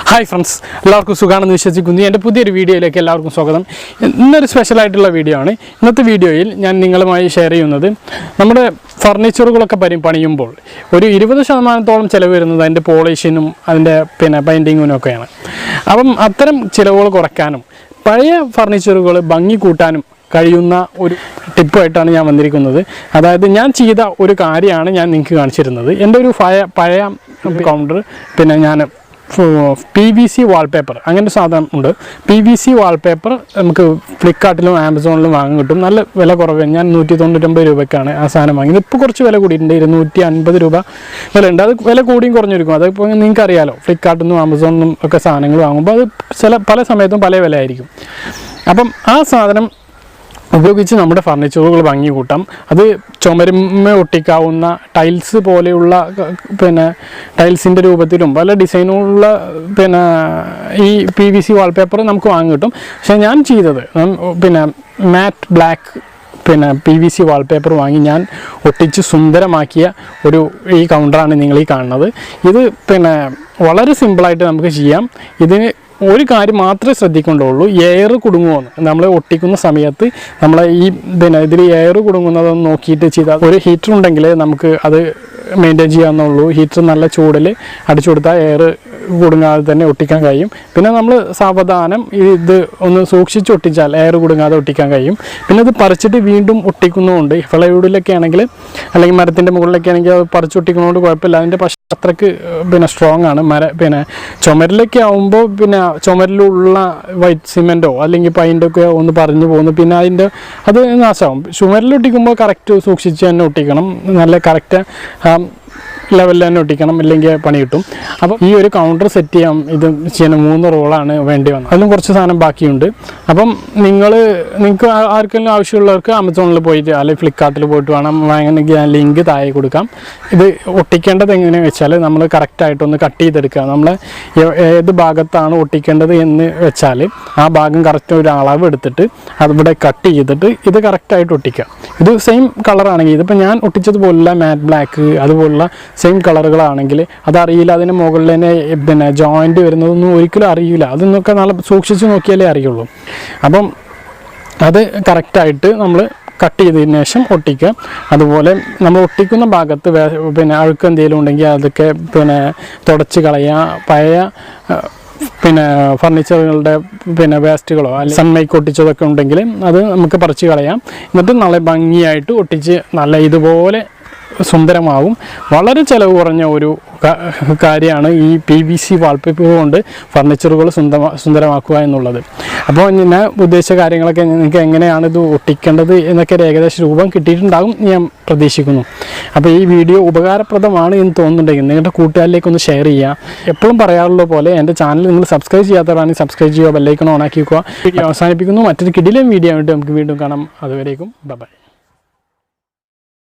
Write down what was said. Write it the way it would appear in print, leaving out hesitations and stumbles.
Hi friends, എല്ലാവർക്കും സുഖമാണെന്ന് വിശ്വസിക്കുന്നു. എൻ്റെ പുതിയൊരു വീഡിയോയിലേക്ക് എല്ലാവർക്കും സ്വാഗതം. ഇന്നൊരു സ്പെഷ്യലായിട്ടുള്ള വീഡിയോ ആണ്. ഇന്നത്തെ വീഡിയോയിൽ ഞാൻ നിങ്ങളുമായി ഷെയർ ചെയ്യുന്നത് നമ്മുടെ ഫർണിച്ചറുകളൊക്കെ പണിയുമ്പോൾ ഒരു 20% ചിലവ് വരുന്നത് അതിൻ്റെ പോളിഷിനും അതിൻ്റെ പെയിൻറ്റിങ്ങിനും ഒക്കെയാണ്. അപ്പം അത്തരം ചിലവുകൾ കുറയ്ക്കാനും പഴയ ഫർണിച്ചറുകൾ ഭംഗി കൂട്ടാനും കഴിയുന്ന ഒരു ടിപ്പായിട്ടാണ് ഞാൻ വന്നിരിക്കുന്നത്. അതായത് ഞാൻ ചെയ്ത ഒരു കാര്യമാണ് ഞാൻ നിങ്ങൾക്ക് കാണിച്ചിരുന്നത്. എൻ്റെ ഒരു പഴയ കൗണ്ടർ ഞാൻ PVC വാൾപേപ്പർ അങ്ങനെ സാധനം ഉണ്ട്. PVC വാൾപേപ്പർ നമുക്ക് ഫ്ലിപ്കാർട്ടിലും ആമസോണിലും വാങ്ങാൻ കിട്ടും. നല്ല വില കുറവ്. ഞാൻ 199 രൂപയ്ക്കാണ് ആ സാധനം വാങ്ങിയത്. ഇപ്പോൾ കുറച്ച് വില കൂടിയിട്ടുണ്ട്, 250 രൂപ വില ഉണ്ട്. അത് വില കൂടിയും കുറഞ്ഞിരിക്കും. അതിപ്പോൾ നിങ്ങൾക്ക് അറിയാമല്ലോ, ഫ്ലിപ്കാർട്ടിൽ നിന്നും ആമസോണിൽ നിന്നും ഒക്കെ സാധനങ്ങൾ വാങ്ങുമ്പോൾ അത് പല സമയത്തും പല വില ആയിരിക്കും. അപ്പം ആ സാധനം ഉപയോഗിച്ച് നമ്മുടെ ഫർണിച്ചറുകൾ ഭംഗി കൂട്ടാം. അത് ചുമരുമ്മ ഒട്ടിക്കാവുന്ന ടൈൽസ് പോലെയുള്ള ടൈൽസിൻ്റെ രൂപത്തിലും പല ഡിസൈനുള്ള ഈ PVC വാൾപേപ്പർ നമുക്ക് വാങ്ങി കിട്ടും. പക്ഷേ ഞാൻ ചെയ്തത് മാറ്റ് ബ്ലാക്ക് PVC വാൾപേപ്പർ വാങ്ങി ഞാൻ ഒട്ടിച്ച് സുന്ദരമാക്കിയ ഈ കൗണ്ടറാണ് നിങ്ങൾ ഈ കാണുന്നത്. ഇത് വളരെ സിമ്പിളായിട്ട് നമുക്ക് ചെയ്യാം. ഇതിന് ഒരു കാര്യം മാത്രമേ ശ്രദ്ധിക്കേണ്ടുള്ളൂ, എയർ കുടുങ്ങുമെന്ന്. നമ്മൾ ഒട്ടിക്കുന്ന സമയത്ത് നമ്മൾ ഇതിൽ എയർ കുടുങ്ങുന്നതൊന്ന് നോക്കിയിട്ട് ചെയ്താൽ, ഒരു ഹീറ്റർ ഉണ്ടെങ്കിൽ നമുക്ക് അത് മെയിൻറ്റെയിൻ ചെയ്യാവുന്നുള്ളൂ. ഹീറ്റർ നല്ല ചൂടിൽ അടിച്ചു കൊടുത്താൽ എയർ കുടുങ്ങാതെ തന്നെ ഒട്ടിക്കാൻ കഴിയും. പിന്നെ നമ്മൾ സാവധാനം ഇത് ഒന്ന് സൂക്ഷിച്ച് ഒട്ടിച്ചാൽ എയർ കുടുങ്ങാതെ ഒട്ടിക്കാൻ കഴിയും. പിന്നെ അത് പറിച്ചിട്ട് വീണ്ടും ഒട്ടിക്കുന്നതുകൊണ്ട്, ഫ്ലൈവുഡിലൊക്കെ ആണെങ്കിൽ അല്ലെങ്കിൽ മരത്തിൻ്റെ മുകളിലൊക്കെ ആണെങ്കിൽ അത് പറിച്ചൊട്ടിക്കുന്നതുകൊണ്ട് കുഴപ്പമില്ല. അതിൻ്റെ പക്ഷേ അത്രയ്ക്ക് സ്ട്രോങ് ആണ്. ചുമരിലൊക്കെ ആകുമ്പോൾ ചുമരിലുള്ള വൈറ്റ് സിമെൻറ്റോ അല്ലെങ്കിൽ പെയിൻ്റൊക്കെ ഒന്ന് പറഞ്ഞു പോകുന്നു, പിന്നെ അത് നാശമാകും. ചുമരിലൊട്ടിക്കുമ്പോൾ കറക്റ്റ് സൂക്ഷിച്ച് തന്നെ ഒട്ടിക്കണം. നല്ല കറക്റ്റ് ലെവലിൽ തന്നെ ഒട്ടിക്കണം, ഇല്ലെങ്കിൽ പണി കിട്ടും. അപ്പം ഈ ഒരു കൗണ്ടർ സെറ്റ് ചെയ്യാം. ഇത് ചെയ്യാൻ 3 റോളാണ് വേണ്ടി വന്നത്. അതിലും കുറച്ച് സാധനം ബാക്കിയുണ്ട്. അപ്പം നിങ്ങൾക്ക് ആർക്കെങ്കിലും ആവശ്യമുള്ളവർക്ക് ആമസോണിൽ പോയിട്ട് അല്ലെങ്കിൽ ഫ്ലിപ്കാർട്ടിൽ പോയിട്ട് വേണം വാങ്ങണമെങ്കിൽ ഞാൻ ലിങ്ക് താഴെ കൊടുക്കാം. ഇത് ഒട്ടിക്കേണ്ടത് എങ്ങനെയാണെന്ന് വെച്ചാൽ നമ്മൾ കറക്റ്റായിട്ടൊന്ന് കട്ട് ചെയ്തെടുക്കുക. നമ്മൾ ഏത് ഭാഗത്താണ് ഒട്ടിക്കേണ്ടത് എന്ന് വെച്ചാൽ ആ ഭാഗം കറക്റ്റ് ഒരു അളവ് എടുത്തിട്ട് അതിവിടെ കട്ട് ചെയ്തിട്ട് ഇത് കറക്റ്റായിട്ട് ഒട്ടിക്കുക. ഇത് സെയിം കളറാണെങ്കിൽ, ഇതിപ്പോൾ ഞാൻ ഒട്ടിച്ചതുപോലുള്ള മാറ്റ് ബ്ലാക്ക് അതുപോലുള്ള സെയിം കളറുകളാണെങ്കിൽ അതറിയില്ല. അതിന് മുകളിൽ തന്നെ ജോയിൻ്റ് വരുന്നതൊന്നും ഒരിക്കലും അറിയില്ല. അതൊന്നൊക്കെ നല്ല സൂക്ഷിച്ച് നോക്കിയാലേ അറിയുള്ളൂ. അപ്പം അത് കറക്റ്റായിട്ട് നമ്മൾ കട്ട് ചെയ്തതിന് ശേഷം ഒട്ടിക്കുക. അതുപോലെ നമ്മൾ ഒട്ടിക്കുന്ന ഭാഗത്ത് അഴുക്ക് എന്തെങ്കിലും ഉണ്ടെങ്കിൽ അതൊക്കെ തുടച്ച് കളയുക. പഴയ ഫർണിച്ചറുകളുടെ വേസ്റ്റുകളോ അല്ലെങ്കിൽ സൺമൈക്ക് ഒട്ടിച്ചതൊക്കെ ഉണ്ടെങ്കിൽ അത് നമുക്ക് പറിച്ച് കളയാം. എന്നിട്ട് നല്ല ഭംഗിയായിട്ട് ഒട്ടിച്ച് നല്ല ഇതുപോലെ സുന്ദരമാവും. വളരെ ചിലവ് കുറഞ്ഞ ഒരു കാര്യമാണ് ഈ PVC വാൾപേപ്പർ കൊണ്ട് ഫർണിച്ചറുകൾ സുന്ദരമാക്കുക എന്നുള്ളത്. അപ്പോൾ ഞാൻ ഉദ്ദേശിച്ച കാര്യങ്ങളൊക്കെ നിങ്ങൾക്ക് എങ്ങനെയാണ് ഇത് ഒട്ടിക്കേണ്ടത് എന്നൊക്കെ ഏകദേശം രൂപം കിട്ടിയിട്ടുണ്ടാകും ഞാൻ പ്രതീക്ഷിക്കുന്നു. അപ്പോൾ ഈ വീഡിയോ ഉപകാരപ്രദമാണ് എന്ന് തോന്നുന്നുണ്ടെങ്കിൽ നിങ്ങളുടെ കൂട്ടുകാരിലേക്കൊന്ന് ഷെയർ ചെയ്യുക. എപ്പോഴും പറയാറുള്ള പോലെ എൻ്റെ ചാനൽ നിങ്ങൾ സബ്സ്ക്രൈബ് ചെയ്യാത്തവരാണെങ്കിൽ സബ്സ്ക്രൈബ് ചെയ്യുക, ബെല്ലൈക്കൺ ഓൺ ആക്കി വെക്കുക. വീഡിയോ അവസാനിപ്പിക്കുന്നു. മറ്റൊരു കിടിലൻ വീഡിയോ ആയിട്ട് നമുക്ക് വീണ്ടും കാണാം. അതുവരേക്കും ബൈ.